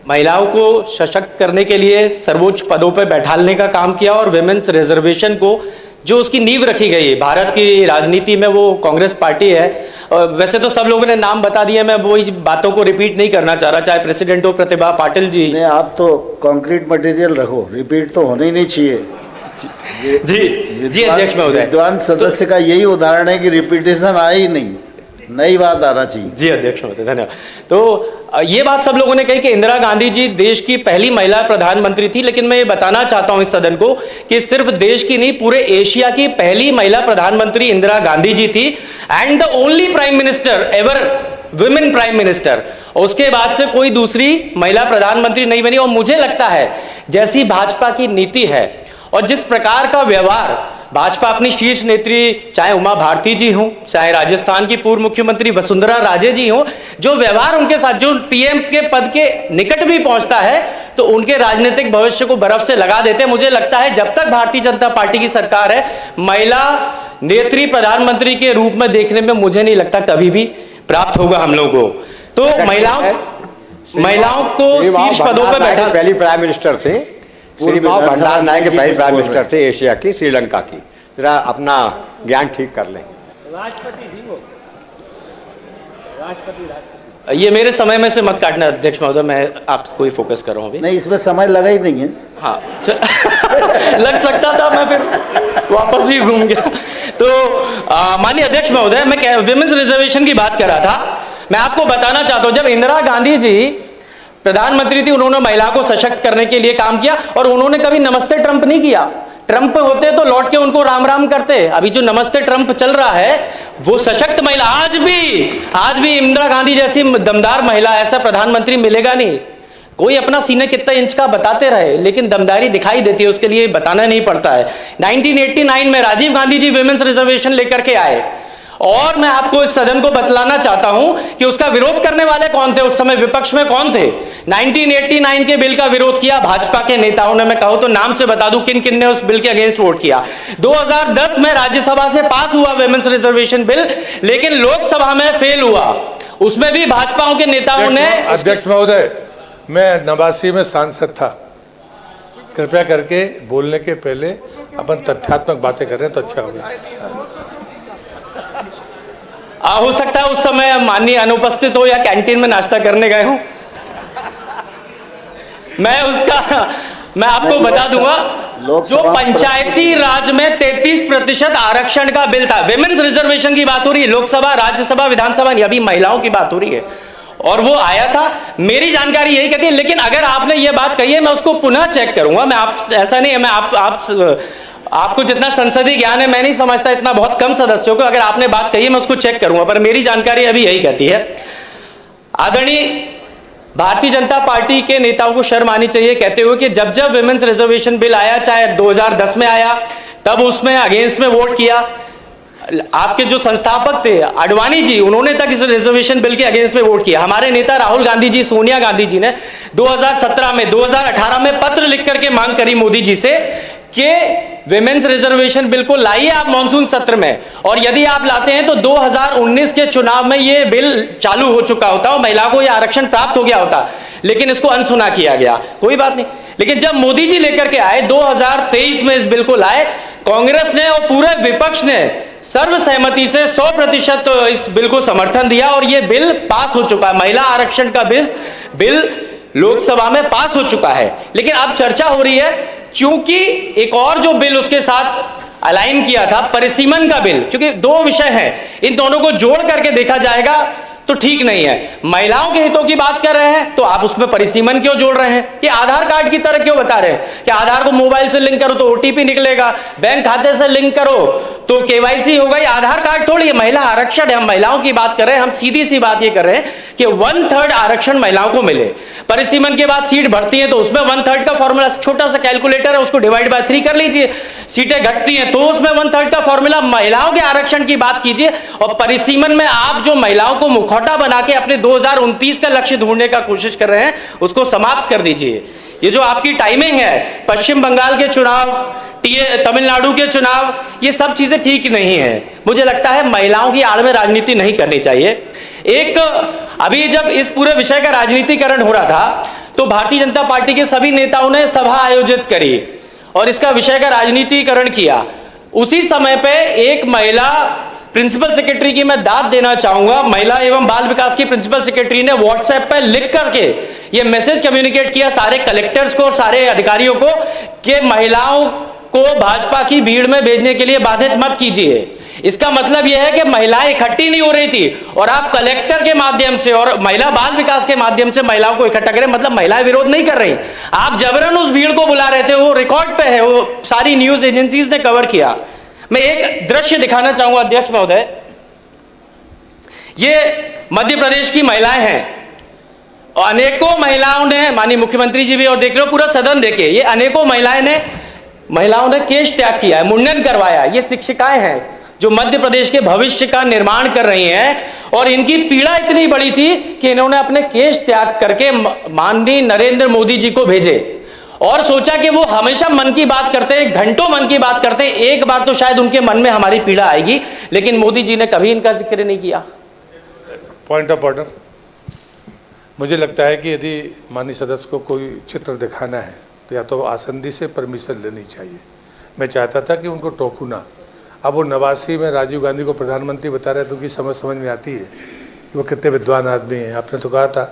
महिलाओं को सशक्त करने के लिए सर्वोच्च पदों पर बैठालने का काम किया और विमेंस रिजर्वेशन को जो उसकी नींव रखी गई है भारत की राजनीति में, वो कांग्रेस पार्टी है। वैसे तो सब लोगों ने नाम बता दिया, मैं वही बातों को रिपीट नहीं करना चाह रहा, चाहे प्रेसिडेंट हो प्रतिभा पाटिल जी। नहीं, आप तो कंक्रीट मटेरियल रखो, रिपीट तो होना ही नहीं चाहिए। जी अध्यक्ष महोदय, विद्वान सदस्य का यही उदाहरण है कि रिपीटेशन आए ही नहीं, नई बात आना चाहिए। जी अध्यक्ष महोदय, धन्यवाद। तो ये बात सब लोगों ने कही कि इंदिरा गांधी जी देश की पहली महिला प्रधानमंत्री थी, लेकिन मैं ये बताना चाहता हूं इस सदन को कि सिर्फ देश की नहीं, पूरे एशिया की पहली महिला प्रधानमंत्री इंदिरा गांधी जी थी, and the only prime minister ever women prime minister. उसके बाद से कोई दूसरी महिला प्रधानमंत्री नहीं बनी। और मुझे लगता है जैसी भाजपा की नीति है और जिस प्रकार का व्यवहार भाजपा अपनी शीर्ष नेत्री, चाहे उमा भारती जी हों, चाहे राजस्थान की पूर्व मुख्यमंत्री वसुंधरा राजे जी हों, जो व्यवहार उनके साथ, जो पीएम के पद के निकट भी पहुंचता है तो उनके राजनीतिक भविष्य को बर्फ से लगा देते। मुझे लगता है जब तक भारतीय जनता पार्टी की सरकार है, महिला नेत्री प्रधानमंत्री के रूप में देखने में मुझे नहीं लगता कभी भी प्राप्त होगा हम लोगों को। तो महिलाओं को शीर्ष पदों पर बैठा, पहली प्राइम मिनिस्टर थे श्रीमान भंडार नायक के पहले प्राइम मिनिस्टर थे एशिया की, श्रीलंका की। जरा अपना ज्ञान ठीक कर लें। राष्ट्रपति थी वो, राष्ट्रपति। ये मेरे समय में से मत काटना अध्यक्ष महोदय, मैं आपको ही फोकस कर रहा हूँ अभी। नहीं, इसमें समय लगा ही नहीं है। हाँ लग सकता था, मैं फिर वापस ही घूम गया। तो माननीय अध्यक्ष महोदय, मैं विमेंस रिजर्वेशन की बात कर रहा था। मैं आपको बताना चाहता हूँ, जब इंदिरा गांधी जी प्रधानमंत्री थी, उन्होंने महिला को सशक्त करने के लिए काम किया और उन्होंने कभी नमस्ते ट्रंप नहीं किया। ट्रंप होते तो लौट के उनको राम राम करते। अभी जो नमस्ते ट्रंप चल रहा है वो सशक्त महिला, आज भी इंदिरा गांधी जैसी दमदार महिला, ऐसा प्रधानमंत्री मिलेगा नहीं। कोई अपना सीने कितना इंच का बताते रहे, लेकिन दमदारी दिखाई देती है, उसके लिए बताना नहीं पड़ता है। 1989 में राजीव गांधी जी विमेंस रिजर्वेशन लेकर के आए और मैं आपको इस सदन को बतलाना चाहता हूं कि उसका विरोध करने वाले कौन थे, उस समय विपक्ष में कौन थे। 1989 के बिल का विरोध किया भाजपा के नेताओं ने। मैं कहूं तो नाम से बता दूं किन किन ने उस बिल के अगेंस्ट वोट किया। 2010 में राज्यसभा से पास हुआ विमेंस रिजर्वेशन बिल, लेकिन लोकसभा में फेल हुआ। उसमें भी भाजपाओं के नेताओं ने। अध्यक्ष महोदय, मैं 89 में सांसद था, कृपया करके बोलने के पहले अपन तथ्यात्मक बातें करें तो अच्छा होगा। हो सकता है उस समय माननीय अनुपस्थित हो या कैंटीन में नाश्ता करने गए हो। मैं आपको बता दूंगा, जो पंचायती राज में 33% आरक्षण का बिल था, विमेंस रिजर्वेशन की बात हो रही है, लोकसभा राज्यसभा विधानसभा नहीं, अभी महिलाओं की बात हो रही है, और वो आया था। मेरी जानकारी यही कहती है, लेकिन अगर आपने ये बात कही है मैं उसको पुनः चेक करूंगा। मैं ऐसा नहीं है, मैं आपको जितना संसदीय ज्ञान है मैं नहीं समझता इतना, बहुत कम सदस्यों को। अगर आपने बात कही है मैं उसको चेक करूंगा, पर मेरी जानकारी अभी यही कहती है। आदरणीय भारतीय जनता पार्टी के नेताओं को शर्म आनी चाहिए कहते हुए कि जब जब विमेंस रिजर्वेशन बिल आया, चाहे 2010 में आया, तब उसमें अगेंस्ट में वोट किया। आपके जो संस्थापक थे आडवाणी जी, उन्होंने तक इस रिजर्वेशन बिल के अगेंस्ट में वोट किया। हमारे नेता राहुल गांधी जी, सोनिया गांधी जी ने 2017 में 2018 में पत्र लिख करके मांग करी मोदी जी से कि विमेंस रिजर्वेशन बिल को लाइए आप मॉनसून सत्र में, और यदि आप लाते हैं तो 2019 के चुनाव में यह बिल चालू हो चुका होता और महिला को यह आरक्षण प्राप्त हो गया होता, लेकिन इसको अनसुना किया गया। कोई बात नहीं, लेकिन जब मोदी जी लेकर के आए 2023 में इस बिल को लाए, कांग्रेस ने और पूरे विपक्ष ने सर्वसहमति से 100% इस बिल को समर्थन दिया और यह बिल पास हो चुका है। महिला आरक्षण का बिल लोकसभा में पास हो चुका है। लेकिन अब चर्चा हो रही है क्योंकि एक और जो बिल उसके साथ अलाइन किया था, परिसीमन का बिल, क्योंकि दो विषय हैं, इन दोनों को जोड़ करके देखा जाएगा तो ठीक नहीं है। महिलाओं के हितों की बात कर रहे हैं तो आप उसमें परिसीमन क्यों जोड़ रहे हैं? कि आधार कार्ड की तरह क्यों बता रहे हैं कि आधार को मोबाइल से लिंक करो तो ओटीपी निकलेगा, बैंक खाते से लिंक करो तो केवाईसी होगा। ये आधार कार्ड थोड़ी है, महिला आरक्षण है। हम महिलाओं की बात कर रहे हैं, हम सीधी सी बात ये कर रहे हैं कि 1/3 आरक्षण महिलाओं को मिले। परिसीमन के बाद सीट बढ़ती है तो उसमें 1/3 का फॉर्मूला, छोटा सा कैलकुलेटर है, उसको डिवाइड बाय 3 कर लीजिए। सीटें घटती हैं तो उसमें 1/3 का फॉर्मूला। महिलाओं के आरक्षण की बात कीजिए और परिसीमन में आप जो महिलाओं को मुखौटा बना के अपने 2029 का लक्ष्य ढूंढने का कोशिश कर रहे हैं उसको समाप्त कर दीजिए। ये जो आपकी टाइमिंग है, पश्चिम बंगाल के चुनाव, तमिलनाडु के चुनाव, ये सब चीजें ठीक नहीं है। मुझे लगता है महिलाओं की आड़ में राजनीति नहीं करनी चाहिए। एक अभी जब इस पूरे विषय का राजनीतिकरण हो रहा था तो भारतीय जनता पार्टी के सभी नेताओं ने सभा आयोजित करी और इसका विषय का राजनीतिकरण किया। उसी समय पे एक महिला प्रिंसिपल सेक्रेटरी की मैं दाद देना चाहूंगा। महिला एवं बाल विकास की प्रिंसिपल सेक्रेटरी ने व्हाट्सएप पर लिख करके ये मैसेज कम्युनिकेट किया सारे कलेक्टर्स को और सारे अधिकारियों को कि महिलाओं को भाजपा की भीड़ में भेजने के लिए बाधित मत कीजिए। इसका मतलब यह है कि महिलाएं इकट्ठी नहीं हो रही थी और आप कलेक्टर के माध्यम से और महिला बाल विकास के माध्यम से महिलाओं को इकट्ठा करें, मतलब महिलाएं विरोध नहीं कर रही, आप जबरन उस भीड़ को बुला रहे थे। वो रिकॉर्ड पे है, वो सारी न्यूज एजेंसीज ने कवर किया। मैं एक दृश्य दिखाना चाहूंगा अध्यक्ष महोदय। ये मध्य प्रदेश की महिलाएं हैं और अनेकों महिलाओं ने, माननीय मुख्यमंत्री जी भी और देख रहे हो पूरा सदन देखे, ये अनेकों महिलाओं ने केश त्याग किया है, मुंडन करवाया। ये शिक्षिकाएं हैं जो मध्य प्रदेश के भविष्य का निर्माण कर रही हैं और इनकी पीड़ा इतनी बड़ी थी कि इन्होंने अपने केश त्याग करके माननीय नरेंद्र मोदी जी को भेजे और सोचा कि वो हमेशा मन की बात करते हैं, घंटों मन की बात करते हैं, एक बार तो शायद उनके मन में हमारी पीड़ा आएगी, लेकिन मोदी जी ने कभी इनका जिक्र नहीं किया। Point of order. मुझे लगता है कि यदि माननीय सदस्य को कोई चित्र दिखाना है तो या तो आसंदी से परमिशन लेनी चाहिए। मैं चाहता था कि उनको टोकू ना। अब वो 89 में राजीव गांधी को प्रधानमंत्री बता रहे तो उनकी समझ में आती है कि वो कितने विद्वान आदमी हैं, आपने तो कहा था।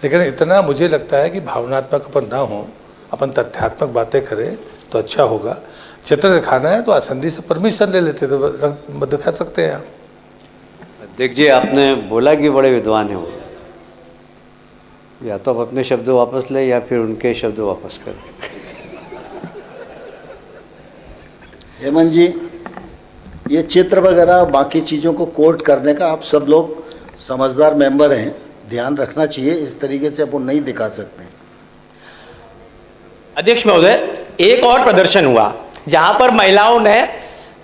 लेकिन इतना मुझे लगता है कि भावनात्मक अपन ना हो, अपन तथ्यात्मक बातें करें तो अच्छा होगा। चित्र दिखाना है तो आसंदी से परमिशन ले लेते तो दिखा सकते हैं आप। अध्यक्ष जी, आपने बोला कि बड़े विद्वान हैं वो, या तो आप अपने शब्द वापस ले या फिर उनके शब्द वापस करें। हेमंत जी, ये चित्र वगैरह बाकी चीज़ों को कोट करने का आप सब लोग समझदार मेंबर हैं, ध्यान रखना चाहिए। इस तरीके से आप नहीं दिखा सकते। अध्यक्ष महोदय, एक और प्रदर्शन हुआ जहां पर महिलाओं ने,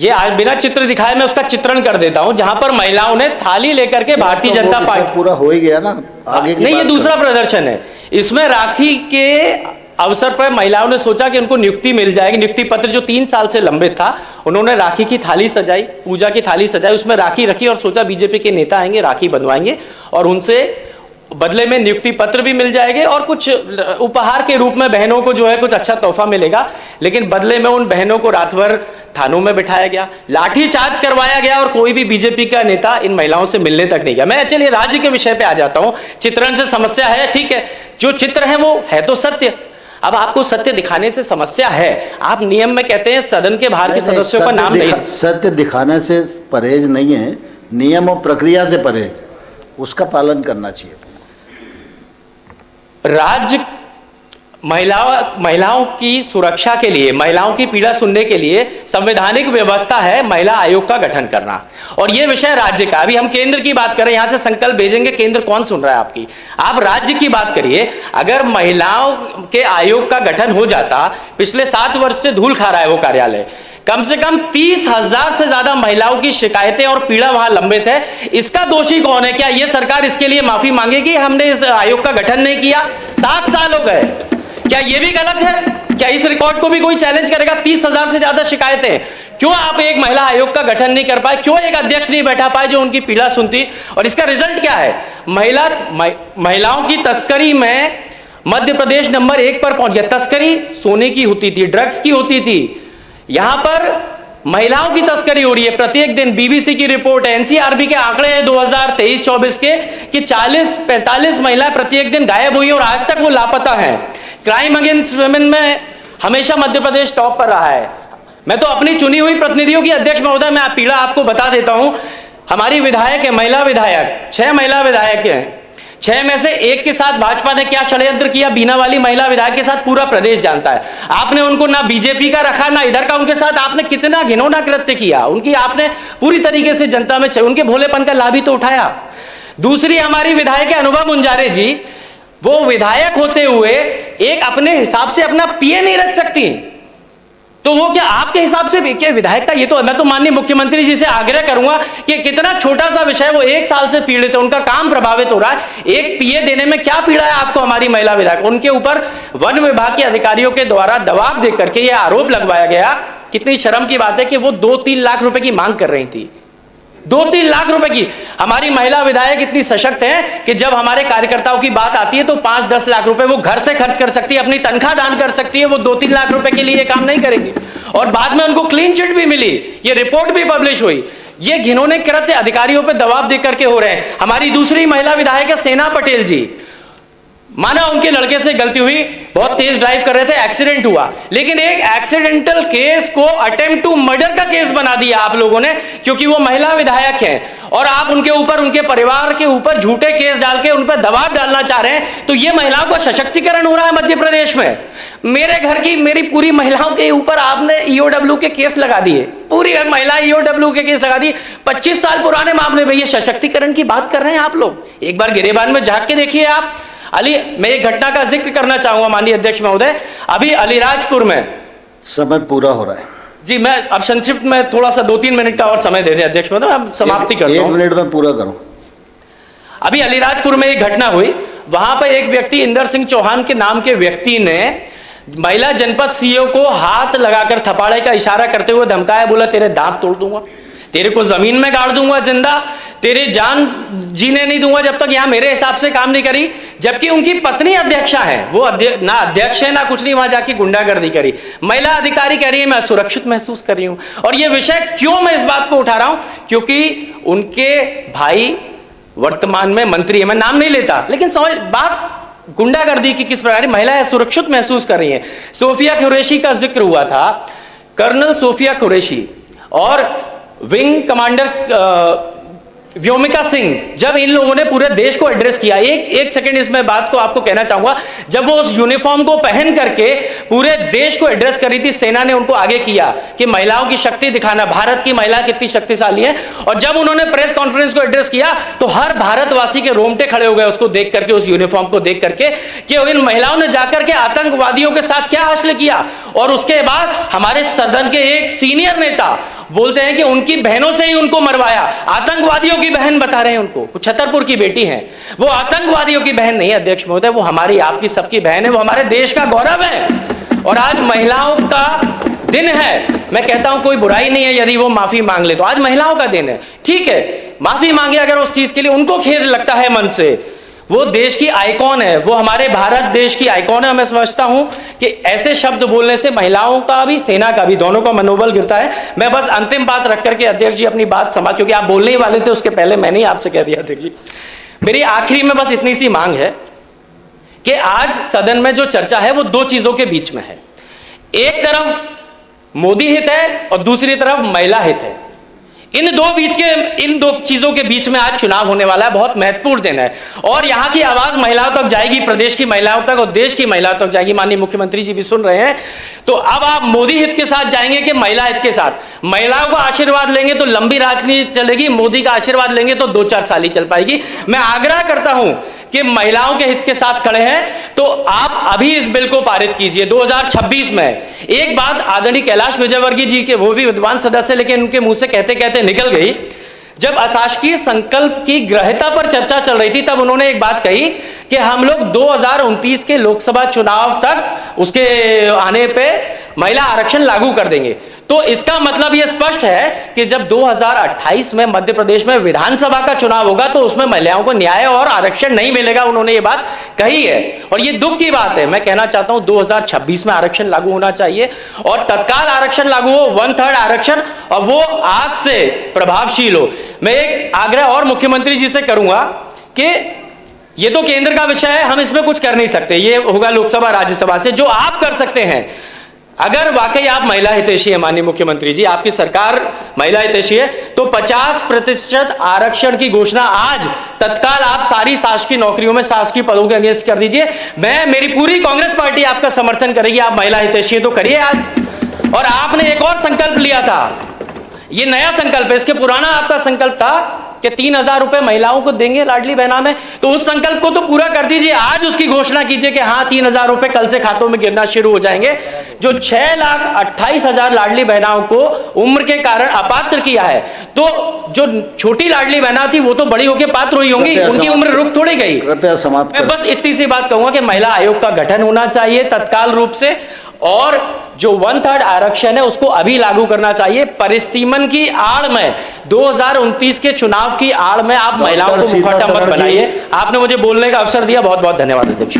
ये आज बिना चित्र दिखाए मैं उसका चित्रण कर देता हूं, जहां पर महिलाओं ने थाली लेकर के भारतीय जनता पार्टी, पूरा हो ही गया ना, आगे नहीं, ये दूसरा प्रदर्शन है। इसमें राखी के अवसर पर महिलाओं ने सोचा कि उनको नियुक्ति मिल जाएगी। नियुक्ति पत्र जो 3 साल से लंबित था, उन्होंने राखी की थाली सजाई, पूजा की थाली सजाई, उसमें राखी रखी और सोचा बीजेपी के नेता आएंगे, राखी बंधवाएंगे और उनसे बदले में नियुक्ति पत्र भी मिल जाएंगे और कुछ उपहार के रूप में बहनों को जो है कुछ अच्छा तोहफा मिलेगा। लेकिन बदले में उन बहनों को रात भर थानों में बिठाया गया, लाठी चार्ज करवाया गया और कोई भी बीजेपी का नेता इन महिलाओं से मिलने तक नहीं गया। मैं चलिए राज्य के विषय पे आ जाता हूं। चित्रण से समस्या है, ठीक है, जो चित्र है वो है तो सत्य। अब आपको सत्य दिखाने से समस्या है, आप नियम में कहते हैं सदन के बाहर के सदस्यों का नाम नहीं। सत्य दिखाने से परहेज नहीं है, नियम और प्रक्रिया से परहेज, उसका पालन करना चाहिए। राज्य महिलाओं की सुरक्षा के लिए, महिलाओं की पीड़ा सुनने के लिए संवैधानिक व्यवस्था है महिला आयोग का गठन करना, और यह विषय राज्य का। अभी हम केंद्र की बात करें, यहां से संकल्प भेजेंगे, केंद्र कौन सुन रहा है आपकी, आप राज्य की बात करिए। अगर महिलाओं के आयोग का गठन हो जाता, पिछले 7 वर्ष से धूल खा रहा है वो कार्यालय, कम से कम 30,000 से ज्यादा महिलाओं की शिकायतें और पीड़ा वहां लंबित है। इसका दोषी कौन है? क्या यह सरकार इसके लिए माफी मांगेगी हमने इस आयोग का गठन नहीं किया? 7 साल हो गए, क्या यह भी गलत है? क्या इस रिकॉर्ड को भी कोई चैलेंज करेगा? 30,000 से ज्यादा शिकायतें, क्यों आप एक महिला आयोग का गठन नहीं कर पाए? क्यों एक अध्यक्ष नहीं बैठा पाए जो उनकी पीड़ा सुनती? और इसका रिजल्ट क्या है? महिलाओं की तस्करी में मध्य प्रदेश नंबर 1 पर पहुंच गया। तस्करी सोने की होती थी, ड्रग्स की होती थी, यहां पर महिलाओं की तस्करी हो रही है प्रत्येक दिन। बीबीसी की रिपोर्ट है, एनसीआरबी के आंकड़े हैं 2023-24 के कि 40-45 महिलाएं प्रत्येक दिन गायब हुई और आज तक वो लापता हैं। क्राइम अगेंस्ट वुमेन में हमेशा मध्य प्रदेश टॉप पर रहा है। मैं तो अपनी चुनी हुई प्रतिनिधियों की अध्यक्ष महोदय, मैं पीड़ा आपको बता देता हूं। हमारी विधायक है, महिला विधायक, 6 महिला विधायक हैं, 6 में से 1 के साथ भाजपा ने क्या षड्यंत्र किया, बीना वाली महिला विधायक के साथ पूरा प्रदेश जानता है। आपने उनको ना बीजेपी का रखा ना इधर का, उनके साथ आपने कितना घिनौना कृत्य किया, उनकी आपने पूरी तरीके से जनता में उनके भोलेपन का लाभ ही तो उठाया। दूसरी हमारी विधायक है अनुभव मुंजारे जी, वो विधायक होते हुए एक अपने हिसाब से अपना पीए नहीं रख सकती, तो वो क्या आपके हिसाब से क्या विधायक का? ये तो मैं तो माननीय मुख्यमंत्री जी से आग्रह करूंगा कि कितना छोटा सा विषय, वो 1 साल से पीड़ित है, उनका काम प्रभावित हो रहा है, एक पीए देने में क्या पीड़ा है आपको? हमारी महिला विधायक, उनके ऊपर वन विभाग के अधिकारियों के द्वारा दबाव देकर के यह आरोप लगवाया गया। कितनी शर्म की बात है कि वो 2-3 लाख रुपए की मांग कर रही थी। 2-3 लाख रुपए की। हमारी महिला विधायक इतनी सशक्त है कि जब हमारे कार्यकर्ताओं की बात आती है तो 5-10 लाख रुपए वो घर से खर्च कर सकती है, अपनी तनख्वाह दान कर सकती है। वो 2-3 लाख रुपए के लिए ये काम नहीं करेगी। और बाद में उनको क्लीन चिट भी मिली, ये रिपोर्ट भी पब्लिश हुई। ये घिनौने कृत्य अधिकारियों पर दबाव देकर के हो रहे हैं। हमारी दूसरी महिला विधायक है सेना पटेल जी, माना उनके लड़के से गलती हुई, बहुत तेज ड्राइव कर रहे थे, एक्सीडेंट हुआ, लेकिन एक एक्सीडेंटल केस को अटेम्प्ट टू मर्डर का केस बना दिया आप लोगों ने, क्योंकि वो महिला विधायक हैं। और आप उनके ऊपर, उनके परिवार के ऊपर झूठे केस डाल के उन पर दबाव डालना चाह रहे हैं। तो ये महिलाओं का सशक्तिकरण हो रहा है मध्य प्रदेश में। मेरे घर की, मेरी पूरी महिलाओं के ऊपर आपने ईओडब्ल्यू के केस लगा दिए, पूरी महिला ईओडब्ल्यू के केस लगा दिए, 25 साल पुराने मामले में। ये सशक्तिकरण की बात कर रहे हैं आप लोग। एक बार गिरेबान में झांक के देखिए आप। मैं एक घटना का जिक्र करना चाहूंगा माननीय अध्यक्ष महोदय। अभी अलीराजपुर में, समय पूरा हो रहा है जी, मैं अब संक्षिप्त में थोड़ा सा 2-3 मिनट का और समय दे दें अध्यक्ष महोदय, मैं समाप्ति करता हूं। 1 मिनट में पूरा करूं। अभी अलीराजपुर में एक घटना हुई, वहां पर एक व्यक्ति, इंदर सिंह चौहान के नाम के व्यक्ति ने महिला जनपद सीईओ को हाथ लगाकर थपाड़े का इशारा करते हुए धमकाया, बोला तेरे दांत तोड़ दूंगा, तेरे को जमीन में गाड़ दूंगा जिंदा, तेरे जान जीने नहीं दूंगा जब तक यहां मेरे हिसाब से काम नहीं करी। जबकि उनकी पत्नी अध्यक्षा है, वो ना अध्यक्ष है ना कुछ नहीं, वहां जाके गुंडागर्दी करी। महिला अधिकारी कह रही है मैं सुरक्षित महसूस कर रही हूं। और ये विषय क्यों मैं इस बात को उठा रहा हूं, क्योंकि उनके भाई वर्तमान में मंत्री है, मैं नाम नहीं लेता, लेकिन समझ बात गुंडागर्दी की किस प्रकार महिलाएं सुरक्षित महसूस कर रही हैं। सोफिया कुरैशी का जिक्र हुआ था, कर्नल सोफिया कुरैशी और विंग कमांडर व्योमिका सिंह, जब इन लोगों ने पूरे देश को एड्रेस किया, एक सेकंड इसमें बात को आपको कहना चाहूंगा, जब वो उस यूनिफॉर्म को पहन करके पूरे देश को एड्रेस करी थी, सेना ने उनको आगे किया कि महिलाओं की शक्ति दिखाना, भारत की महिला कितनी शक्तिशाली है। और जब उन्होंने प्रेस कॉन्फ्रेंस को एड्रेस किया तो हर भारतवासी के रोंगटे खड़े हो गए उसको देख करके, उस यूनिफॉर्म को देख करके, कि इन महिलाओं ने जाकर के आतंकवादियों के साथ क्या हासिल किया। और उसके बाद हमारे सदन के एक सीनियर नेता बोलते हैं कि उनकी बहनों से ही उनको मरवाया, आतंकवादियों की बहन बता रहे हैं उनको, वो छतरपुर की बेटी है, वो आतंकवादियों की बहन नहीं है अध्यक्ष महोदय, वो हमारी आपकी सबकी बहन है, वो हमारे देश का गौरव है। और आज महिलाओं का दिन है, मैं कहता हूं कोई बुराई नहीं है यदि वो माफी मांग ले, तो आज महिलाओं का दिन है, ठीक है, माफी मांगे अगर उस चीज के लिए उनको खेद लगता है मन से। वो देश की आइकॉन है, वो हमारे भारत देश की आइकॉन है। मैं समझता हूं कि ऐसे शब्द बोलने से महिलाओं का भी, सेना का भी, दोनों का मनोबल गिरता है। मैं बस अंतिम बात रख करके अध्यक्ष जी अपनी बात समा, क्योंकि आप बोलने ही वाले थे उसके पहले मैंने ही आपसे कह दिया अध्यक्ष जी। मेरी आखिरी में बस इतनी सी मांग है कि आज सदन में जो चर्चा है वो 2 चीजों के बीच में है। एक तरफ मोदी हित है और दूसरी तरफ महिला हित है। इन दो चीजों के बीच में आज चुनाव होने वाला है, बहुत महत्वपूर्ण दिन है। और यहां की आवाज महिलाओं तक जाएगी, प्रदेश की महिलाओं तक और देश की महिलाओं तक जाएगी। माननीय मुख्यमंत्री जी भी सुन रहे हैं। तो अब आप मोदी हित के साथ जाएंगे कि महिला हित के साथ? महिलाओं का आशीर्वाद लेंगे तो लंबी राजनीति चलेगी, मोदी का आशीर्वाद लेंगे तो 2-4 साल ही चल पाएगी। मैं आग्रह करता हूं कि महिलाओं के हित के साथ खड़े हैं तो आप अभी इस बिल को पारित कीजिए 2026 में। एक बात आदरणीय कैलाश विजयवर्गीय जी के, वो भी विद्वान सदस्य, लेकिन उनके मुंह से कहते कहते निकल गई। जब अशासकीय संकल्प की ग्रह्यता पर चर्चा चल रही थी तब उन्होंने एक बात कही कि हम लोग 2029 के लोकसभा चुनाव तक उसके आने पे महिला आरक्षण लागू कर देंगे। तो इसका मतलब यह स्पष्ट है कि जब 2028 में मध्य प्रदेश में विधानसभा का चुनाव होगा तो उसमें महिलाओं को न्याय और आरक्षण नहीं मिलेगा। उन्होंने ये बात कही है और ये दुख की बात है। मैं कहना चाहता हूं 2026 में आरक्षण लागू होना चाहिए और तत्काल आरक्षण लागू हो, 1/3 आरक्षण, और वो आज से प्रभावशील हो। मैं एक आग्रह और मुख्यमंत्री जी से करूंगा कि ये तो केंद्र का विषय है, हम इसमें कुछ कर नहीं सकते, ये होगा लोकसभा राज्यसभा से। जो आप कर सकते हैं, अगर वाकई आप महिला हितैषी है, माननीय मुख्यमंत्री जी आपकी सरकार महिला हितैषी है, तो 50% आरक्षण की घोषणा आज तत्काल आप सारी शासकीय नौकरियों में, शासकीय पदों के अगेंस्ट कर दीजिए। मेरी पूरी कांग्रेस पार्टी आपका समर्थन करेगी। आप महिला हितैषी है तो करिए आज। और आपने एक और संकल्प लिया था, ये नया संकल्प है, इसके पुराना आपका संकल्प था कि 3000 रुपए महिलाओं को देंगे लाडली बहना में, तो उस संकल्प को तो पूरा कर दीजिए। आज उसकी घोषणा कीजिए कि हाँ 3000 रुपए कल से खातों में गिरना शुरू हो जाएंगे। जो 6,28,000 लाडली बहनाओं को उम्र के कारण अपात्र किया है, तो जो छोटी लाडली बहना थी वो तो बड़ी होकर पात्र हुई होंगी, उनकी उम्र रुक थोड़ी गई। कृपया समाप्त। मैं बस इतनी सी बात कहूंगा कि महिला आयोग का गठन होना चाहिए तत्काल रूप से, और जो 1/3 आरक्षण है उसको अभी लागू करना चाहिए। परिसीमन की आड़ में 2029 के चुनाव की आड़ में आप महिलाओं को मुखौटा मत बनाइए। आपने मुझे बोलने का अवसर दिया, बहुत बहुत धन्यवाद अध्यक्ष।